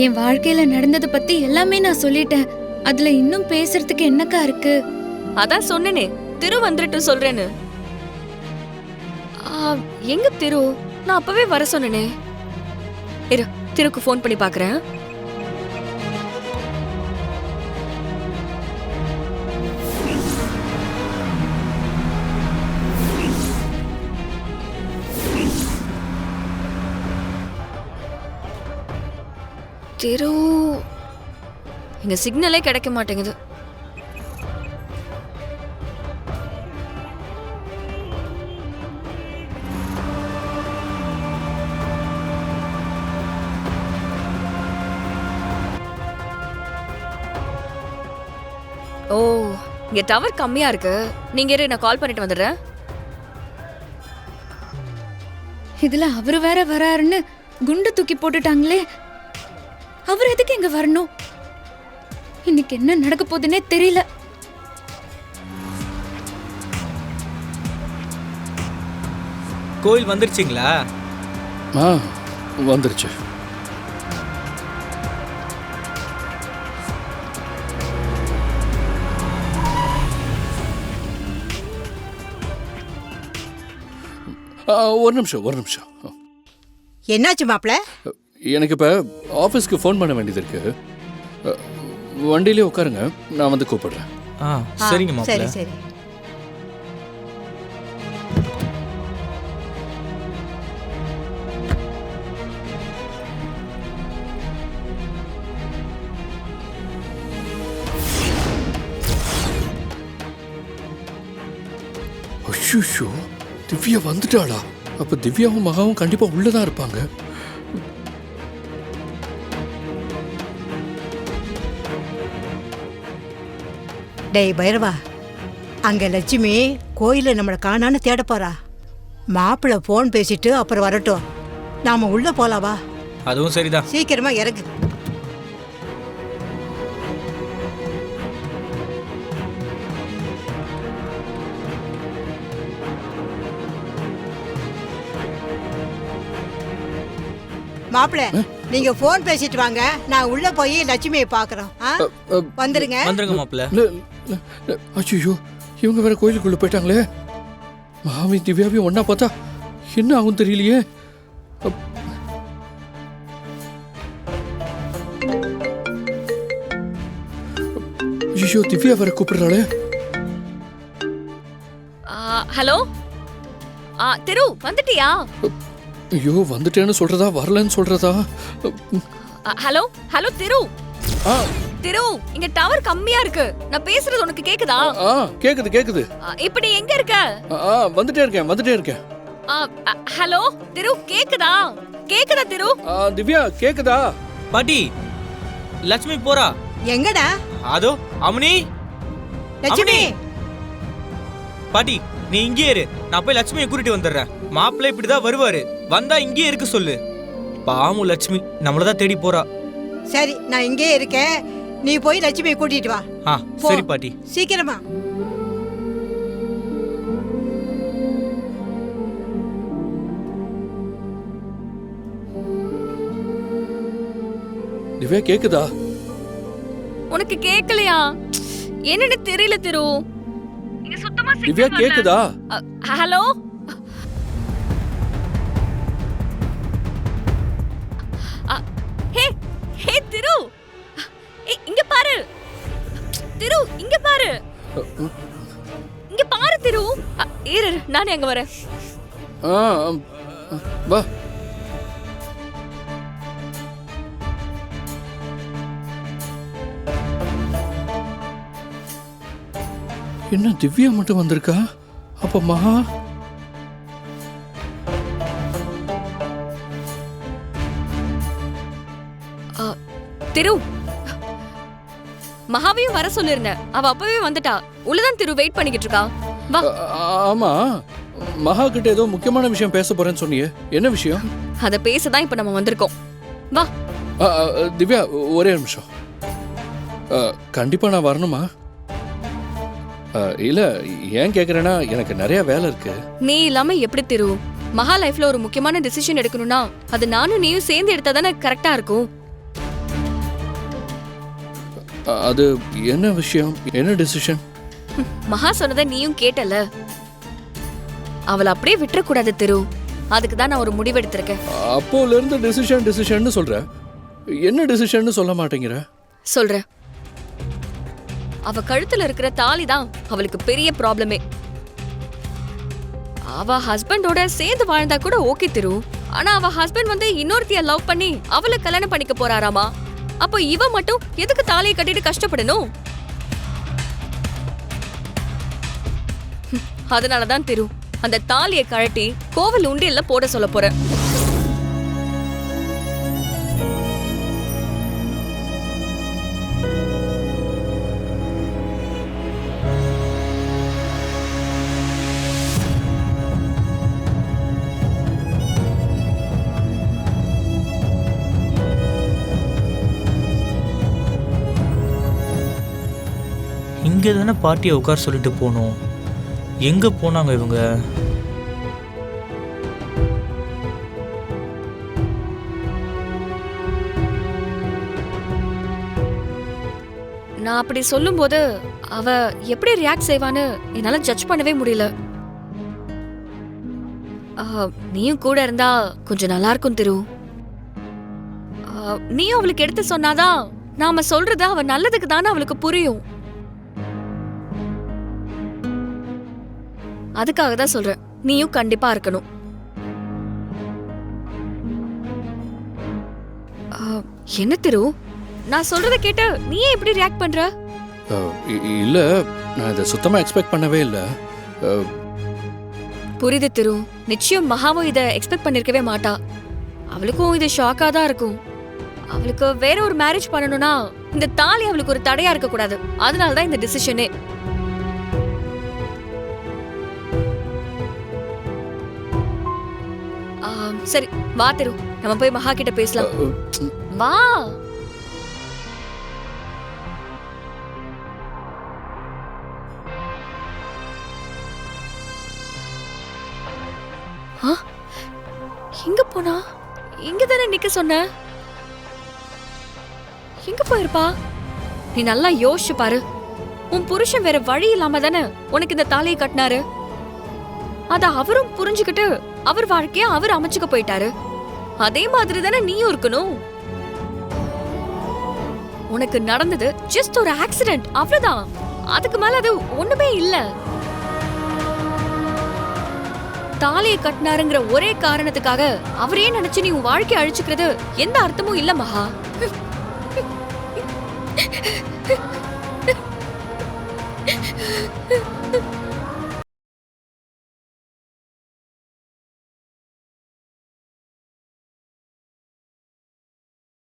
என் வாழ்க்கையில நடந்ததை பத்தி எல்லாமே நான் சொல்லிட்டேன். அதுல இன்னும் பேசுறதுக்கு என்னக்கா இருக்கு? அதான் சொன்னேனே, திரு வந்துட்டு சொல்றேன்னு. எங்க திரு? நான் அப்பவே வர சொன்னேனே. இரு, திருக்கு ஃபோன் பண்ணி பாக்குறேன். திரு, இங்க சிக்னலே கிடைக்க மாட்டேங்குது. ஓ, இங்க டவர் கம்மியா இருக்கு. நீங்க இரு, நான் கால் பண்ணிட்டு வந்துடுறேன். இதுல அவரு வேற வராருன்னு குண்டு தூக்கி போட்டுட்டாங்களே. அவர் எதுக்கு இங்க வரணும்? இன்னைக்கு என்ன நடக்க போகுதுன்னே தெரியல. கோயில் வந்துருச்சுங்களா? வந்துருச்சு. ஒரு நிமிஷம். என்னாச்சு மாப்ள? எனக்கு இப்போ ஆஃபீஸ்க்கு ஃபோன் பண்ண வேண்டியது இருக்கு. வண்டியிலே உட்காருங்க, நான் வந்து கூப்பிடுறேன். சரிங்க மாப்ள. சரி சரி. ஐயோ, திவ்யா வந்துட்டாளா? அப்ப திவ்யாவும் மகாவும் கண்டிப்பா உள்ளதான் இருப்பாங்க. டேய் பைரவா, அங்க லட்சுமி கோயில நம்மளை காணான்னு தேட போறா. மாப்பிள்ள போன் பேசிட்டு அப்புறம் வரட்டும், நாம உள்ள போலாவா? அதுவும் சரிதான். சீக்கிரமா இறங்கு. மாப்பிள்ள, நீங்க போன் பேசிட்டு வாங்க, நான் உள்ள போய் லட்சுமியை பாக்குறோம். வந்துருங்க. வந்துருங்க மாப்ள. ஐயோ, இவங்க வேற கோயிலுக்குள்ள போயிட்டாங்களே. மகாவி திவ்யாவையும் ஒன்னா பார்த்தா என்ன ஆகும் தெரியலையே. ஐயோ, திவ்யா வேற கூப்பிடுறாளே. ஹலோ, திரு வந்துட்டியா? ஐயோ, வந்துட்டேன்னு சொல்றதா வரலன்னு சொல்றதா? ஹலோ ஹலோ திரு. திரு, இங்க டவர் கம்மியா இருக்கு. நான் பேசுறது உனக்கு கேக்குதா? கேக்குது. இப்ப நீ எங்க இருக்க? வந்துட்டே இருக்கேன். ஹலோ திரு, கேக்குதா திரு? திவ்யா கேக்குதா? பாட்டி, லட்சுமி போறா. எங்கடா? அதோ அம்னி. லட்சுமி. பாட்டி, நீ இங்கே இரு, நான் போய் லட்சுமியை கூட்டிட்டு வந்துடுறேன். மாப்பிள்ளை இப்படிதான் வருவாரு, வந்தா இங்கே இருக்க சொல்லு. பாமு லட்சுமி நம்மளதான் தேடி போறா. சரி, நான் இங்கே இருக்கேன், நீ போய் லட்சுமியை கூட்டிட்டு வா. சரி பாட்டி. சீக்கிரமா. திவ்யா கேக்குதா? உனக்கு கேக்கலையா? என்னன்னு தெரியல திரு. இங்க சுத்தமா திவ்யா கேக்குதா? ஹலோ. ஹே திரு, இங்க பாரு திரு, இங்க பாரு திரு. இரு, நானே அங்க வரேன். வா. என்ன திவ்யா மட்டும் வந்திருக்கா? அப்ப மகா? திரு, மகாவையும் வர சொல்லிருந்தேன், அவ அப்பவே வந்துட்டா. உள்ளதான் திரு வெயிட் பண்ணிக்கிட்டு இருக்கா. வா. ஆமா, மகா கிட்ட ஏதோ முக்கியமான விஷயம் பேச போறேன்னு சொன்னியே, என்ன விஷயம்? அத பேசதான் இப்ப நம்ம வந்திருக்கோம். வா. திவ்யா ஒரே நிமிஷம். கண்டிப்பா நான் வரணுமா? இல்ல, ஏன் கேக்குறேன்னா எனக்கு நிறைய வேலை இருக்கு. நீ இல்லாம எப்படி திரு? மகா லைஃப்ல ஒரு முக்கியமான டிசிஷன் எடுக்கணும்னா அது நானும் நீயும் சேர்ந்து எடுத்தா தானே கரெக்டா இருக்கும். அது என்ன விஷயம், என்ன டெசிஷன்? மகா சொன்னதை நீயும் கேட்டல. அவளை அப்படியே விட்டுறக்கூடாது திரு. அதுக்கு தான் நான் ஒரு முடிவெடுத்திருக்கேன். அப்போல இருந்து டெசிஷன் சொல்ற, என்ன டெசிஷன் சொல்ல மாட்டேங்கிற? சொல்றேன். அவ கழுத்துல இருக்கிற தாலி தான் அவளுக்கு பெரிய ப்ராப்ளமே. அவ ஹஸ்பண்டோட சேர்ந்து வாழ்ந்தா கூட ஓகே திரு. ஆனா அவ ஹஸ்பண்ட் வந்து இன்னொருத்திய லவ் பண்ணி அவளை கல்யாணம் பண்ணிக்க போறாராமா. அப்போ இவ மட்டும் எதுக்கு தாலியை கட்டிட்டு கஷ்டப்படணும்? அதனாலதான் திரு அந்த தாலியை கழட்டி கோவில் உண்டியல்ல போட சொல்ல போறேன். இங்கே தானே பார்ட்டியை உட்கார சொல்லிட்டு போனோம். எங்கே போனாங்க இவங்க? நான் அப்படி சொல்லும்போது அவ எப்படி ரியாக்ட் செய்வான்னு என்னால ஜட்ஜ் பண்ணவே முடியல. நீயும் கூட இருந்தா கொஞ்சம் நல்லா இருக்கும் திரு. நீயும் அவளுக்கு எடுத்து சொன்னாதான் நாம சொல்றது அவ நல்லதுக்கு தானே அவளுக்கு புரியும். அதுக்காக தான் சொல்றேன், நீயும் கண்டிப்பா இருக்கணும். என்ன திரு, நான் சொல்றத கேட்டு நீ ஏன் இப்படி ரியாக்ட் பண்ற? இல்ல, நான் இதை சுத்தமா எக்ஸ்பெக்ட் பண்ணவே இல்லை. புரியுது திரு. நிச்சயம் மகாவும் இதை எக்ஸ்பெக்ட் பண்ணிருக்கவே மாட்டா. அவளுக்கும் இது ஷாக்கா தான் இருக்கும். அவளுக்கு வேற ஒரு மேரேஜ் பண்ணணும்னா இந்த தாலி அவளுக்கு ஒரு தடையா இருக்க கூடாது. அதனாலதான் இந்த டிசிஷனே. சரி வா திரு, நம்ம போய் மகா கிட்ட பேசலாம். வா. எங்க போனா? இங்க தானே நிக்க சொன்ன. எங்க போயிருப்பா? நீ நல்லா யோசிச்சு பாரு. உன் புருஷன் வேற வழி இல்லாம தானே உனக்கு இந்த தாலியை கட்டினாரு. அத அவரும் புரிஞ்சுக்கிட்டு அவர் வாழ்க்கைய அவர் அமைச்சுக்க போயிட்டாரு. அதே மாதிரி தானே நீயும் இருக்கணும். உனக்கு நடந்தது ஜஸ்ட் ஒரு ஆக்சிடென்ட், அவ்வளவுதான். அதுக்கு மேல அது ஒண்ணுமே இல்ல. தாலியை கட்டினாருங்கிற ஒரே காரணத்துக்காக அவரே நினைச்சு நீ உன் வாழ்க்கைய அழிச்சுக்கிறது எந்த அர்த்தமும் இல்ல மகா.